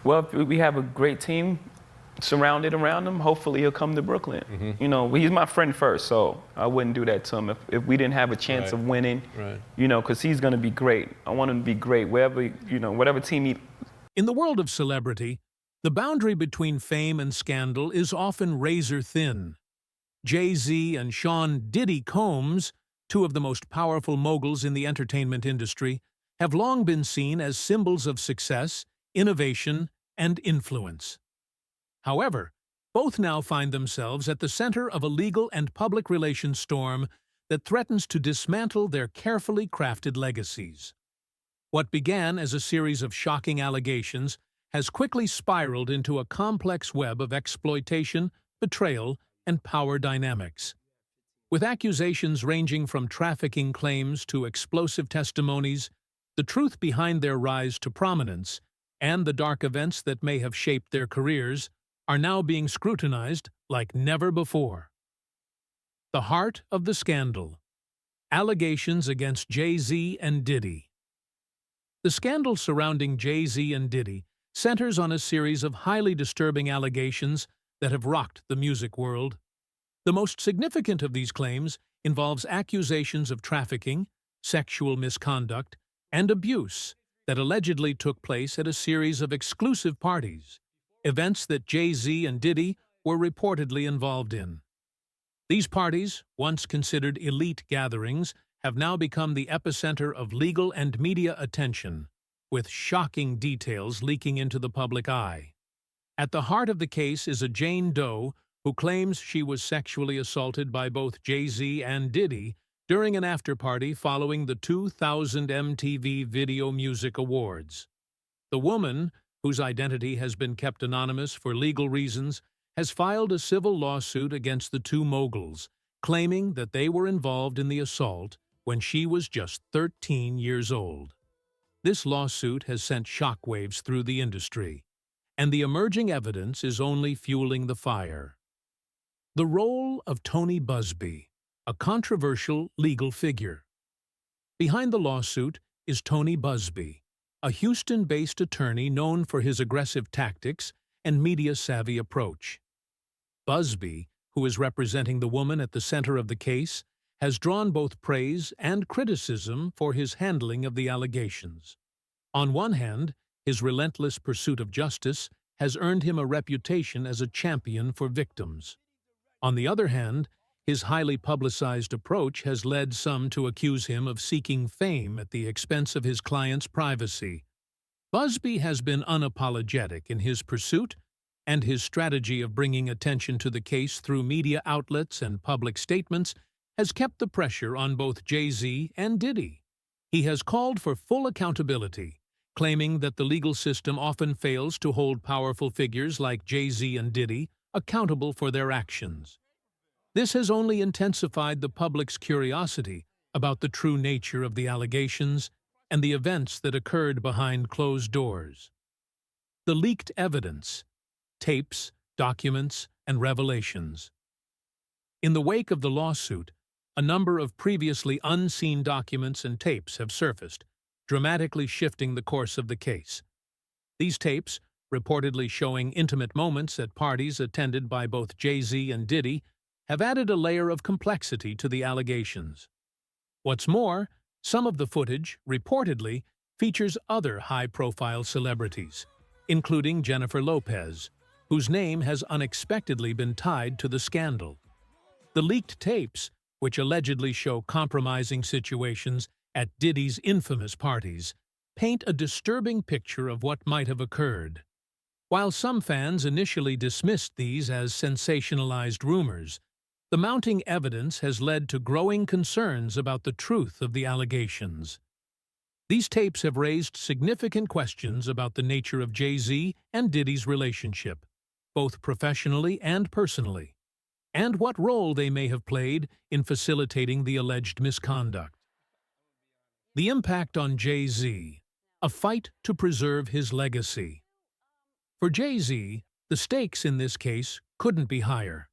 Well, if we have a great team surrounded around him, hopefully he'll come to Brooklyn. You know, he's my friend first, so I wouldn't do that to him if we didn't have a chance Right. of winning. Right. You know, because he's going to be great. I want him to be great wherever, you know, whatever team he. In the world of celebrity, the boundary between fame and scandal is often razor thin. Jay-Z and Sean Diddy Combs, two of the most powerful moguls in the entertainment industry, have long been seen as symbols of success, innovation, and influence. However, both now find themselves at the center of a legal and public relations storm that threatens to dismantle their carefully crafted legacies. What began as a series of shocking allegations has quickly spiraled into a complex web of exploitation, betrayal, and power dynamics. With accusations ranging from trafficking claims to explosive testimonies, the truth behind their rise to prominence and the dark events that may have shaped their careers are now being scrutinized like never before. The heart of the scandal: allegations against Jay-Z and Diddy. The scandal surrounding Jay-Z and Diddy centers on a series of highly disturbing allegations that have rocked the music world. The most significant of these claims involves accusations of trafficking, sexual misconduct, and abuse that allegedly took place at a series of exclusive parties, events that Jay-Z and Diddy were reportedly involved in. These parties, once considered elite gatherings, have now become the epicenter of legal and media attention, with shocking details leaking into the public eye. At the heart of the case is a Jane Doe who claims she was sexually assaulted by both Jay-Z and Diddy during an after-party following the 2000 MTV Video Music Awards. The woman, whose identity has been kept anonymous for legal reasons, has filed a civil lawsuit against the two moguls, claiming that they were involved in the assault when she was just 13 years old. This lawsuit has sent shockwaves through the industry, and the emerging evidence is only fueling the fire. The role of Tony Busby, a controversial legal figure. Behind the lawsuit is Tony Busby, a Houston-based attorney known for his aggressive tactics and media-savvy approach. Busby, who is representing the woman at the center of the case, has drawn both praise and criticism for his handling of the allegations. On one hand, his relentless pursuit of justice has earned him a reputation as a champion for victims. On the other hand, his highly publicized approach has led some to accuse him of seeking fame at the expense of his client's privacy. Busby has been unapologetic in his pursuit, and his strategy of bringing attention to the case through media outlets and public statements has kept the pressure on both Jay-Z and Diddy. He has called for full accountability, claiming that the legal system often fails to hold powerful figures like Jay-Z and Diddy accountable for their actions. This has only intensified the public's curiosity about the true nature of the allegations and the events that occurred behind closed doors. The leaked evidence: tapes, documents, and revelations. In the wake of the lawsuit, a number of previously unseen documents and tapes have surfaced, dramatically shifting the course of the case. These tapes, reportedly showing intimate moments at parties attended by both Jay-Z and Diddy, have added a layer of complexity to the allegations. What's more, some of the footage, reportedly, features other high-profile celebrities, including Jennifer Lopez, whose name has unexpectedly been tied to the scandal. The leaked tapes, which allegedly show compromising situations at Diddy's infamous parties, paint a disturbing picture of what might have occurred. While some fans initially dismissed these as sensationalized rumors, the mounting evidence has led to growing concerns about the truth of the allegations. These tapes have raised significant questions about the nature of Jay-Z and Diddy's relationship, both professionally and personally, and what role they may have played in facilitating the alleged misconduct. The impact on Jay-Z: a fight to preserve his legacy. For Jay-Z, the stakes in this case couldn't be higher.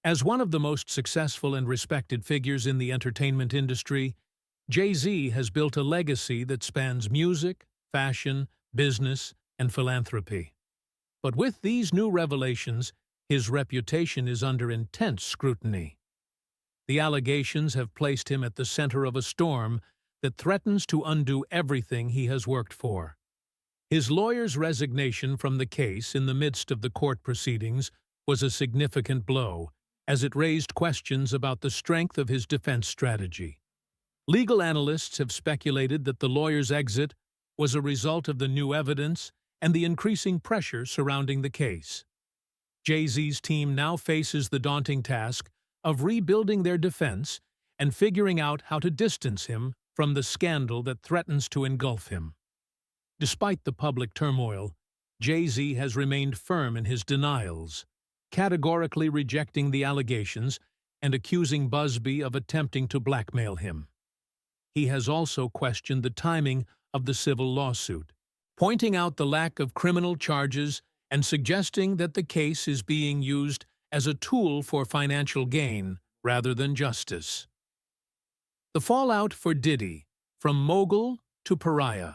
As one of the most successful and respected figures in the entertainment industry, Jay-Z has built a legacy that spans music, fashion, business, and philanthropy. But with these new revelations, his reputation is under intense scrutiny. The allegations have placed him at the center of a storm that threatens to undo everything he has worked for. His lawyer's resignation from the case in the midst of the court proceedings was a significant blow, as it raised questions about the strength of his defense strategy. Legal analysts have speculated that the lawyer's exit was a result of the new evidence and the increasing pressure surrounding the case. Jay-Z's team now faces the daunting task of rebuilding their defense and figuring out how to distance him from the scandal that threatens to engulf him. Despite the public turmoil, Jay-Z has remained firm in his denials, categorically rejecting the allegations and accusing Busby of attempting to blackmail him. He has also questioned the timing of the civil lawsuit, pointing out the lack of criminal charges and suggesting that the case is being used as a tool for financial gain rather than justice. The fallout for Diddy, from mogul to pariah.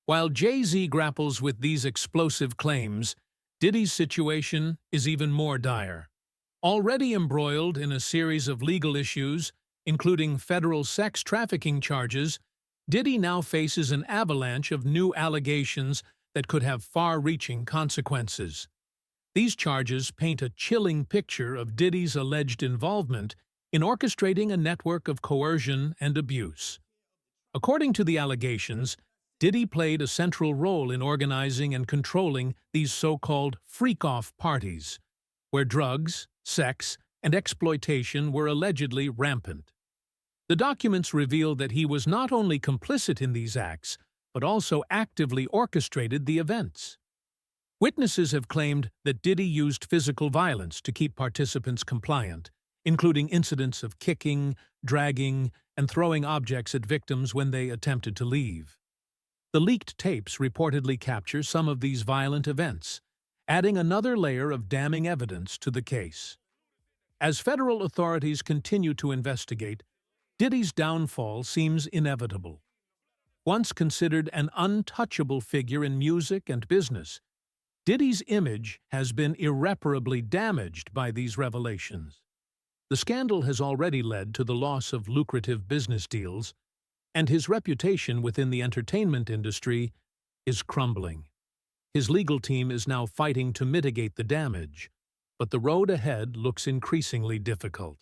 While Jay-Z grapples with these explosive claims, Diddy's situation is even more dire. Already embroiled in a series of legal issues, including federal sex trafficking charges, Diddy now faces an avalanche of new allegations that could have far-reaching consequences. These charges paint a chilling picture of Diddy's alleged involvement in orchestrating a network of coercion and abuse. According to the allegations, Diddy played a central role in organizing and controlling these so-called freak-off parties, where drugs, sex, and exploitation were allegedly rampant. The documents reveal that he was not only complicit in these acts, but also actively orchestrated the events. Witnesses have claimed that Diddy used physical violence to keep participants compliant, including incidents of kicking, dragging, and throwing objects at victims when they attempted to leave. The leaked tapes reportedly capture some of these violent events, adding another layer of damning evidence to the case. As federal authorities continue to investigate, Diddy's downfall seems inevitable. Once considered an untouchable figure in music and business, Diddy's image has been irreparably damaged by these revelations. The scandal has already led to the loss of lucrative business deals, and his reputation within the entertainment industry is crumbling. His legal team is now fighting to mitigate the damage, but the road ahead looks increasingly difficult.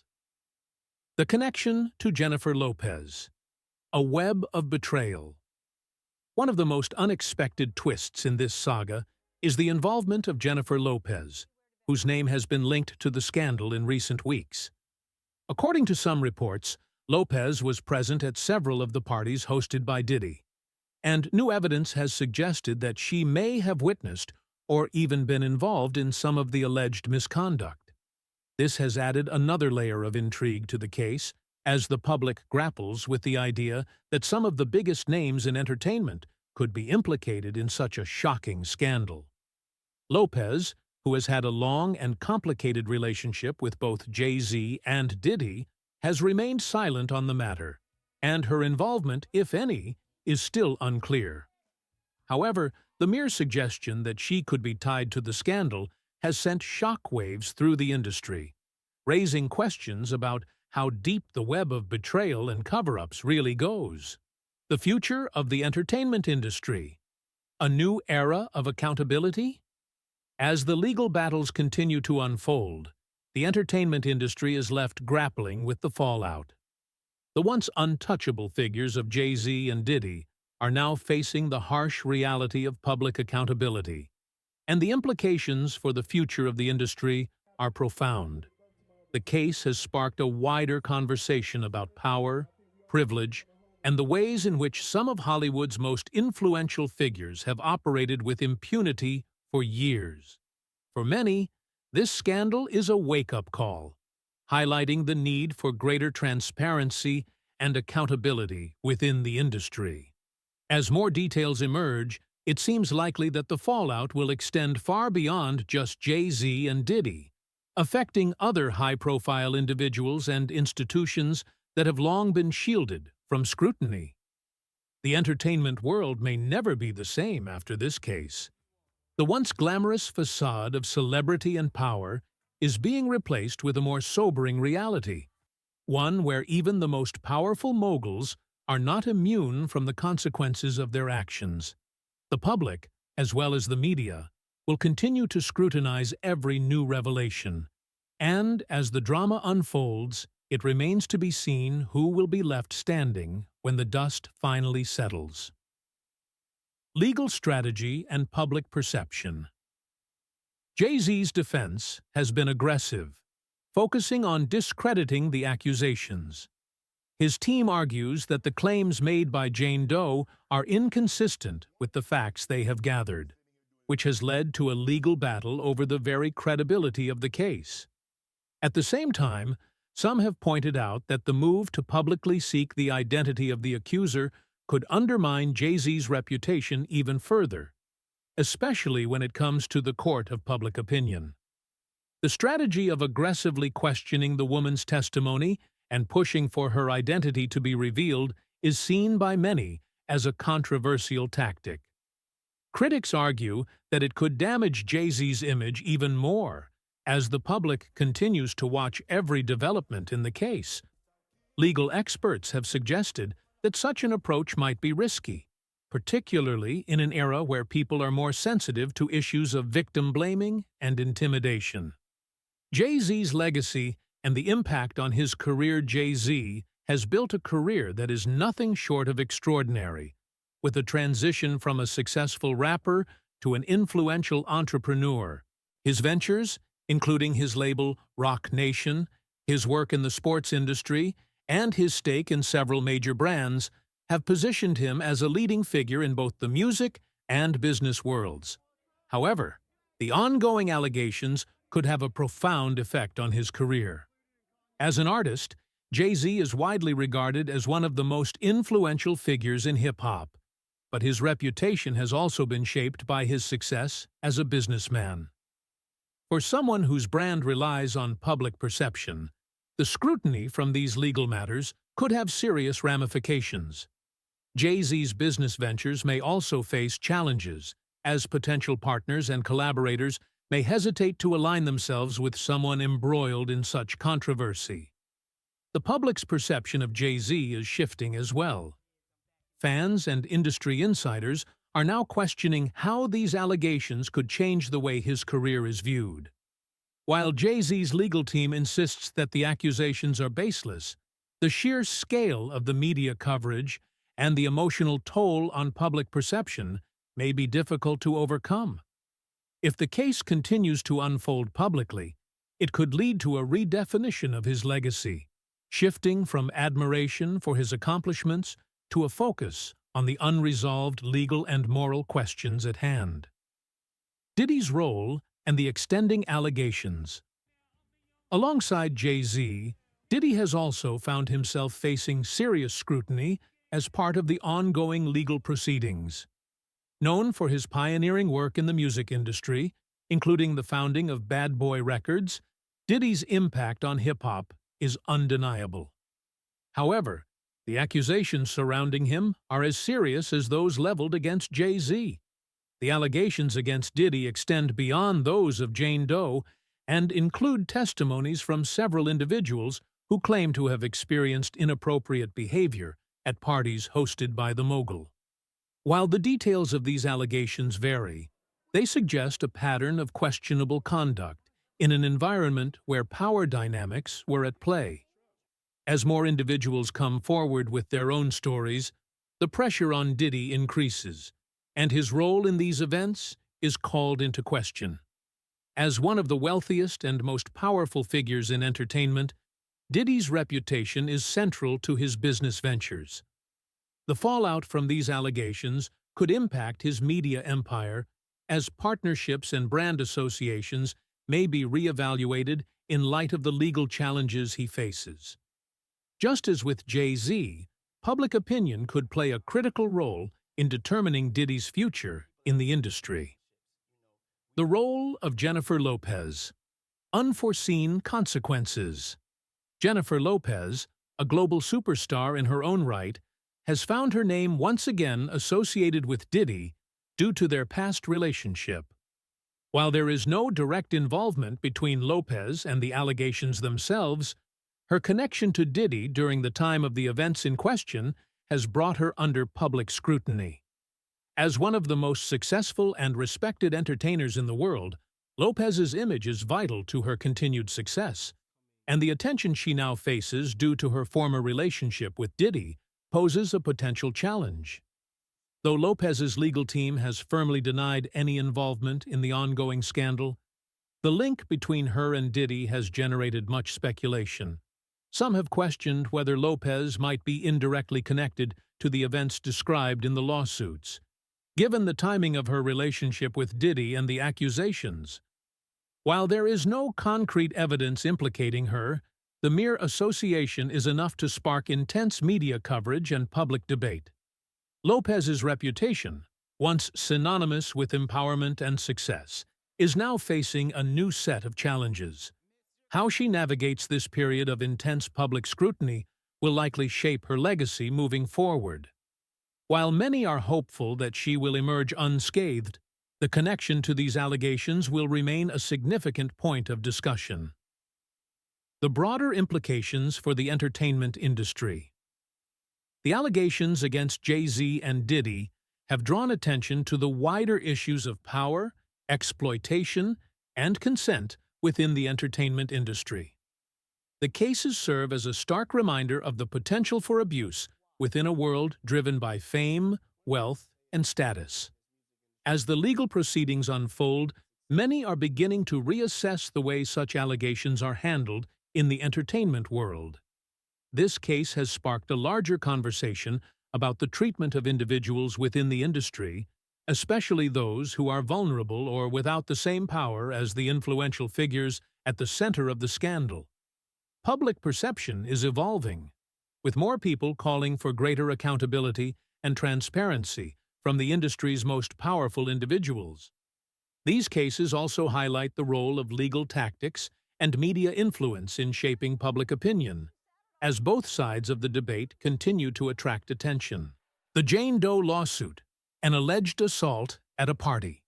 The connection to Jennifer Lopez. A web of betrayal. One of the most unexpected twists in this saga is the involvement of Jennifer Lopez, whose name has been linked to the scandal in recent weeks. According to some reports, Lopez was present at several of the parties hosted by Diddy, and new evidence has suggested that she may have witnessed or even been involved in some of the alleged misconduct. This has added another layer of intrigue to the case, as the public grapples with the idea that some of the biggest names in entertainment could be implicated in such a shocking scandal. Lopez, who has had a long and complicated relationship with both Jay-Z and Diddy, has remained silent on the matter, and her involvement, if any, is still unclear. However, the mere suggestion that she could be tied to the scandal has sent shockwaves through the industry, raising questions about how deep the web of betrayal and cover-ups really goes. The future of the entertainment industry. A new era of accountability? As the legal battles continue to unfold, the entertainment industry is left grappling with the fallout. The once untouchable figures of Jay-Z and Diddy are now facing the harsh reality of public accountability, and the implications for the future of the industry are profound. The case has sparked a wider conversation about power, privilege, and the ways in which some of Hollywood's most influential figures have operated with impunity for years. For many, this scandal is a wake-up call, highlighting the need for greater transparency and accountability within the industry. As more details emerge, it seems likely that the fallout will extend far beyond just Jay-Z and Diddy, affecting other high-profile individuals and institutions that have long been shielded from scrutiny. The entertainment world may never be the same after this case. The once glamorous facade of celebrity and power is being replaced with a more sobering reality, one where even the most powerful moguls are not immune from the consequences of their actions. The public, as well as the media, will continue to scrutinize every new revelation. And as the drama unfolds, it remains to be seen who will be left standing when the dust finally settles. Legal strategy and public perception. Jay-Z's defense has been aggressive, focusing on discrediting the accusations. His team argues that the claims made by Jane Doe are inconsistent with the facts they have gathered, which has led to a legal battle over the very credibility of the case. At the same time, some have pointed out that the move to publicly seek the identity of the accuser could undermine Jay-Z's reputation even further, especially when it comes to the court of public opinion. The strategy of aggressively questioning the woman's testimony and pushing for her identity to be revealed is seen by many as a controversial tactic. Critics argue that it could damage Jay-Z's image even more, as the public continues to watch every development in the case. Legal experts have suggested that such an approach might be risky, particularly in an era where people are more sensitive to issues of victim blaming and intimidation. Jay-Z's legacy and the impact on his career. Jay-Z has built a career that is nothing short of extraordinary, with a transition from a successful rapper to an influential entrepreneur. His ventures, including his label Roc Nation, his work in the sports industry, and his stake in several major brands, have positioned him as a leading figure in both the music and business worlds. However, the ongoing allegations could have a profound effect on his career. As an artist, Jay-Z is widely regarded as one of the most influential figures in hip-hop, but his reputation has also been shaped by his success as a businessman. For someone whose brand relies on public perception, the scrutiny from these legal matters could have serious ramifications. Jay-Z's business ventures may also face challenges, as potential partners and collaborators may hesitate to align themselves with someone embroiled in such controversy. The public's perception of Jay-Z is shifting as well. Fans and industry insiders are now questioning how these allegations could change the way his career is viewed. While Jay-Z's legal team insists that the accusations are baseless, the sheer scale of the media coverage and the emotional toll on public perception may be difficult to overcome. If the case continues to unfold publicly, it could lead to a redefinition of his legacy, shifting from admiration for his accomplishments to a focus on the unresolved legal and moral questions at hand. Diddy's role and the extending allegations. Alongside Jay-Z, Diddy has also found himself facing serious scrutiny as part of the ongoing legal proceedings. Known for his pioneering work in the music industry, including the founding of Bad Boy Records, Diddy's impact on hip-hop is undeniable. However, the accusations surrounding him are as serious as those leveled against Jay-Z. The allegations against Diddy extend beyond those of Jane Doe and include testimonies from several individuals who claim to have experienced inappropriate behavior at parties hosted by the mogul. While the details of these allegations vary, they suggest a pattern of questionable conduct in an environment where power dynamics were at play. As more individuals come forward with their own stories, the pressure on Diddy increases, and his role in these events is called into question. As one of the wealthiest and most powerful figures in entertainment, Diddy's reputation is central to his business ventures. The fallout from these allegations could impact his media empire, as partnerships and brand associations may be reevaluated in light of the legal challenges he faces. Just as with Jay-Z, public opinion could play a critical role in determining Diddy's future in the industry. The role of Jennifer Lopez. Unforeseen consequences. Jennifer Lopez, a global superstar in her own right, has found her name once again associated with Diddy due to their past relationship. While there is no direct involvement between Lopez and the allegations themselves, her connection to Diddy during the time of the events in question has brought her under public scrutiny. As one of the most successful and respected entertainers in the world, Lopez's image is vital to her continued success, and the attention she now faces due to her former relationship with Diddy poses a potential challenge. Though Lopez's legal team has firmly denied any involvement in the ongoing scandal, the link between her and Diddy has generated much speculation. Some have questioned whether Lopez might be indirectly connected to the events described in the lawsuits, given the timing of her relationship with Diddy and the accusations. While there is no concrete evidence implicating her, the mere association is enough to spark intense media coverage and public debate. Lopez's reputation, once synonymous with empowerment and success, is now facing a new set of challenges. How she navigates this period of intense public scrutiny will likely shape her legacy moving forward. While many are hopeful that she will emerge unscathed, the connection to these allegations will remain a significant point of discussion. The broader implications for the entertainment industry. The allegations against Jay-Z and Diddy have drawn attention to the wider issues of power, exploitation, and consent within the entertainment industry. The cases serve as a stark reminder of the potential for abuse within a world driven by fame, wealth, and status. As the legal proceedings unfold, many are beginning to reassess the way such allegations are handled in the entertainment world. This case has sparked a larger conversation about the treatment of individuals within the industry, especially those who are vulnerable or without the same power as the influential figures at the center of the scandal. Public perception is evolving, with more people calling for greater accountability and transparency from the industry's most powerful individuals. These cases also highlight the role of legal tactics and media influence in shaping public opinion, as both sides of the debate continue to attract attention. The Jane Doe lawsuit, an alleged assault at a party.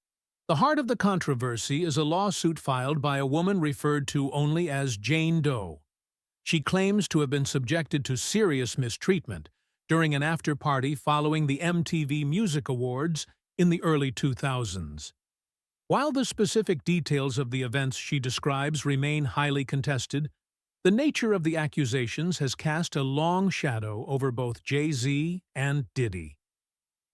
The heart of the controversy is a lawsuit filed by a woman referred to only as Jane Doe. She claims to have been subjected to serious mistreatment during an after-party following the MTV Music Awards in the early 2000s. While the specific details of the events she describes remain highly contested, the nature of the accusations has cast a long shadow over both Jay-Z and Diddy.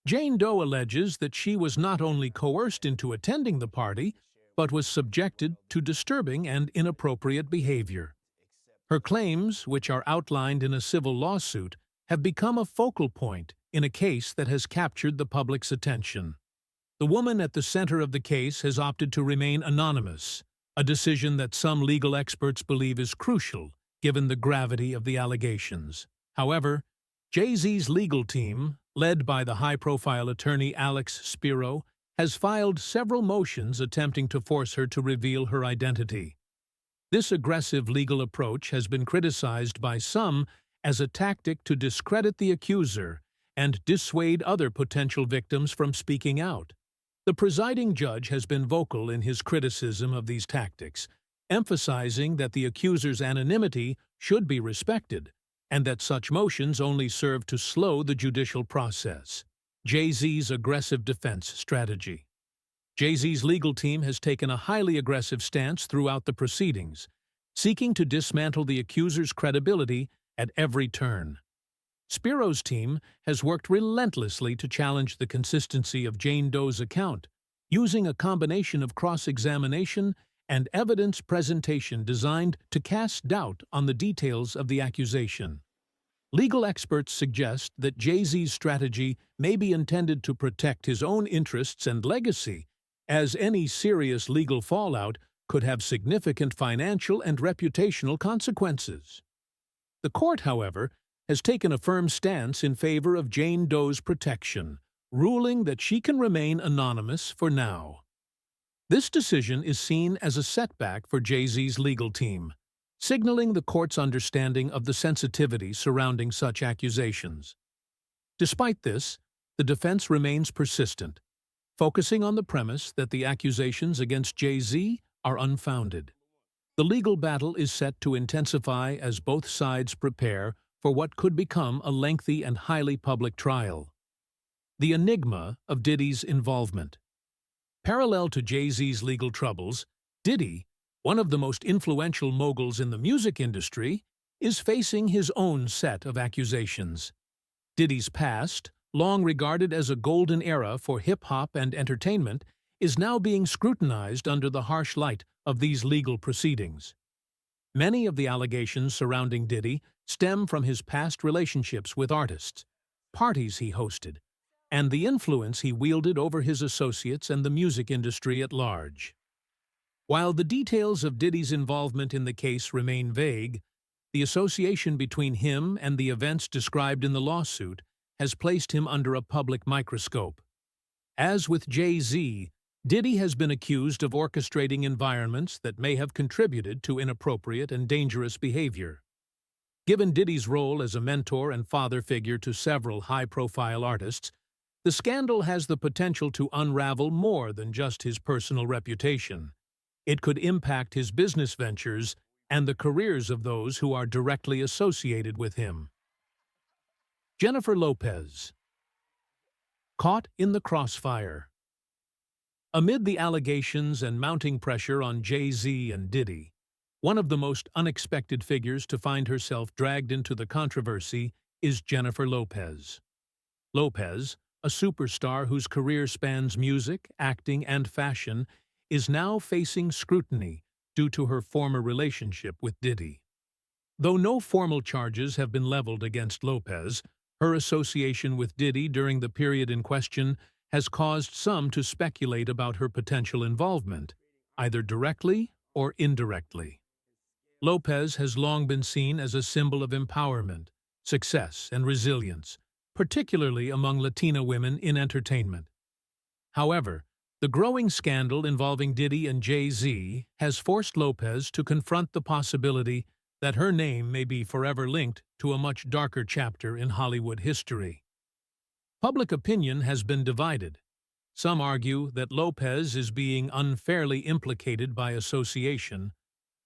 Jane Doe alleges that she was not only coerced into attending the party, but was subjected to disturbing and inappropriate behavior. Her claims, which are outlined in a civil lawsuit, have become a focal point in a case that has captured the public's attention. The woman at the center of the case has opted to remain anonymous, a decision that some legal experts believe is crucial given the gravity of the allegations. However, Jay-Z's legal team, led by the high-profile attorney Alex Spiro, has filed several motions attempting to force her to reveal her identity. This aggressive legal approach has been criticized by some as a tactic to discredit the accuser and dissuade other potential victims from speaking out. The presiding judge has been vocal in his criticism of these tactics, emphasizing that the accuser's anonymity should be respected and that such motions only serve to slow the judicial process. Jay-Z's aggressive defense strategy. Jay-Z's legal team has taken a highly aggressive stance throughout the proceedings, seeking to dismantle the accuser's credibility at every turn. Spiro's team has worked relentlessly to challenge the consistency of Jane Doe's account, using a combination of cross-examination and evidence presentation designed to cast doubt on the details of the accusation. Legal experts suggest that Jay-Z's strategy may be intended to protect his own interests and legacy, as any serious legal fallout could have significant financial and reputational consequences. The court, however, has taken a firm stance in favor of Jane Doe's protection, ruling that she can remain anonymous for now. This decision is seen as a setback for Jay-Z's legal team, signaling the court's understanding of the sensitivity surrounding such accusations. Despite this, the defense remains persistent, focusing on the premise that the accusations against Jay-Z are unfounded. The legal battle is set to intensify as both sides prepare for what could become a lengthy and highly public trial. The enigma of Diddy's involvement. Parallel to Jay-Z's legal troubles, Diddy, one of the most influential moguls in the music industry, is facing his own set of accusations. Diddy's past, long regarded as a golden era for hip-hop and entertainment, is now being scrutinized under the harsh light of these legal proceedings. Many of the allegations surrounding Diddy stem from his past relationships with artists, parties he hosted, and the influence he wielded over his associates and the music industry at large. While the details of Diddy's involvement in the case remain vague, the association between him and the events described in the lawsuit has placed him under a public microscope. As with Jay-Z, Diddy has been accused of orchestrating environments that may have contributed to inappropriate and dangerous behavior. Given Diddy's role as a mentor and father figure to several high-profile artists, the scandal has the potential to unravel more than just his personal reputation. It could impact his business ventures and the careers of those who are directly associated with him. Jennifer Lopez. Caught in the crossfire. Amid the allegations and mounting pressure on Jay-Z and Diddy, one of the most unexpected figures to find herself dragged into the controversy is Jennifer Lopez. Lopez, a superstar whose career spans music, acting, and fashion, is now facing scrutiny due to her former relationship with Diddy. Though no formal charges have been leveled against Lopez, her association with Diddy during the period in question has caused some to speculate about her potential involvement, either directly or indirectly. Lopez has long been seen as a symbol of empowerment, success, and resilience, particularly among Latina women in entertainment. However, the growing scandal involving Diddy and Jay-Z has forced Lopez to confront the possibility that her name may be forever linked to a much darker chapter in Hollywood history. Public opinion has been divided. Some argue that Lopez is being unfairly implicated by association,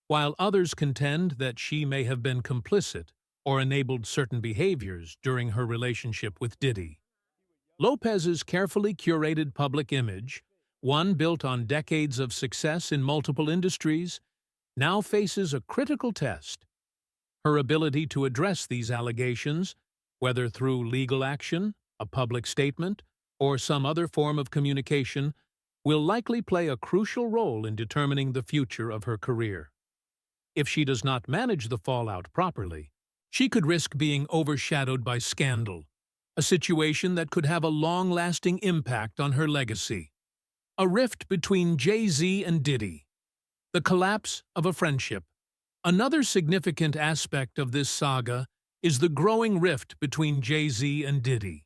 while others contend that she may have been complicit or enabled certain behaviors during her relationship with Diddy. Lopez's carefully curated public image, one built on decades of success in multiple industries, now faces a critical test. Her ability to address these allegations, whether through legal action, a public statement, or some other form of communication, will likely play a crucial role in determining the future of her career. If she does not manage the fallout properly, she could risk being overshadowed by scandal, a situation that could have a long-lasting impact on her legacy. A rift between Jay-Z and Diddy. The collapse of a friendship. Another significant aspect of this saga is the growing rift between Jay-Z and Diddy.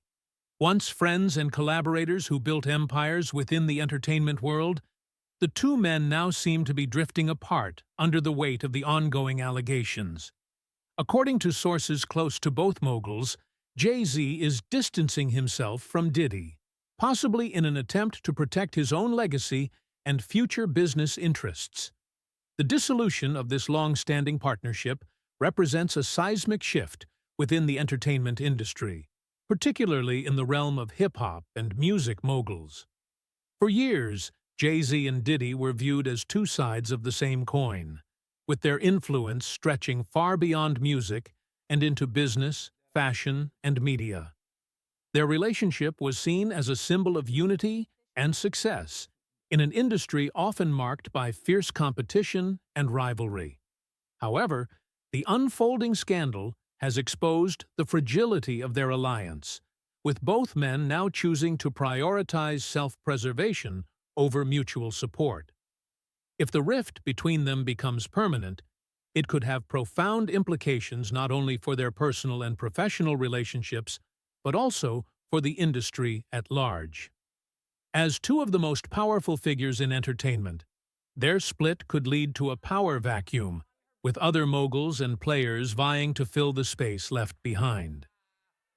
Once friends and collaborators who built empires within the entertainment world, the two men now seem to be drifting apart under the weight of the ongoing allegations. According to sources close to both moguls, Jay-Z is distancing himself from Diddy, possibly in an attempt to protect his own legacy and future business interests. The dissolution of this long-standing partnership represents a seismic shift within the entertainment industry, particularly in the realm of hip-hop and music moguls. For years, Jay-Z and Diddy were viewed as two sides of the same coin, with their influence stretching far beyond music and into business, fashion, and media. Their relationship was seen as a symbol of unity and success in an industry often marked by fierce competition and rivalry. However, the unfolding scandal has exposed the fragility of their alliance, with both men now choosing to prioritize self-preservation over mutual support. If the rift between them becomes permanent, it could have profound implications not only for their personal and professional relationships, but also for the industry at large. As two of the most powerful figures in entertainment, their split could lead to a power vacuum, with other moguls and players vying to fill the space left behind.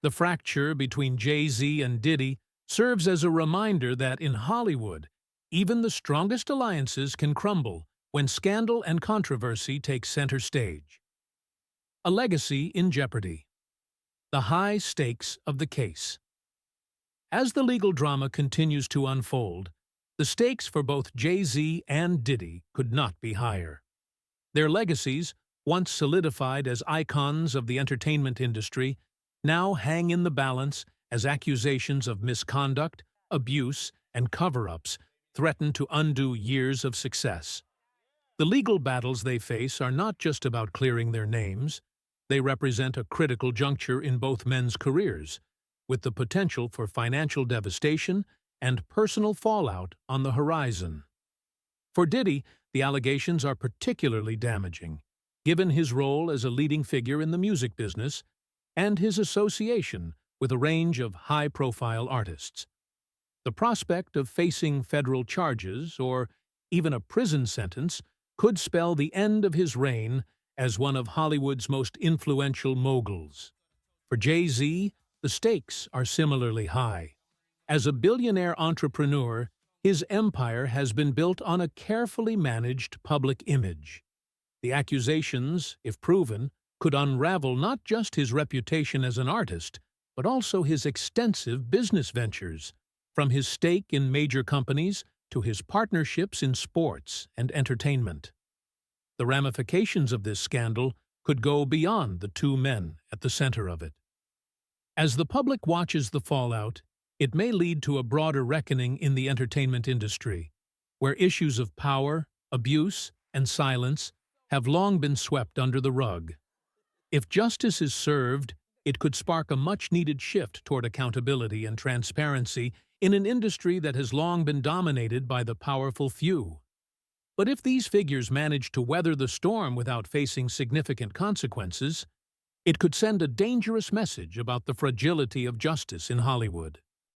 The fracture between Jay-Z and Diddy serves as a reminder that in Hollywood, even the strongest alliances can crumble when scandal and controversy take center stage. A legacy in jeopardy. The high stakes of the case. As the legal drama continues to unfold, the stakes for both Jay-Z and Diddy could not be higher. Their legacies, once solidified as icons of the entertainment industry, now hang in the balance as accusations of misconduct, abuse, and cover-ups threaten to undo years of success. The legal battles they face are not just about clearing their names. They represent a critical juncture in both men's careers, with the potential for financial devastation and personal fallout on the horizon. For Diddy, the allegations are particularly damaging, given his role as a leading figure in the music business and his association with a range of high-profile artists. The prospect of facing federal charges or even a prison sentence could spell the end of his reign as one of Hollywood's most influential moguls. For Jay-Z, the stakes are similarly high. As a billionaire entrepreneur, his empire has been built on a carefully managed public image. The accusations, if proven, could unravel not just his reputation as an artist, but also his extensive business ventures, from his stake in major companies to his partnerships in sports and entertainment. The ramifications of this scandal could go beyond the two men at the center of it. As the public watches the fallout, it may lead to a broader reckoning in the entertainment industry, where issues of power, abuse, and silence have long been swept under the rug. If justice is served, it could spark a much-needed shift toward accountability and transparency in an industry that has long been dominated by the powerful few. But if these figures manage to weather the storm without facing significant consequences, it could send a dangerous message about the fragility of justice in Hollywood.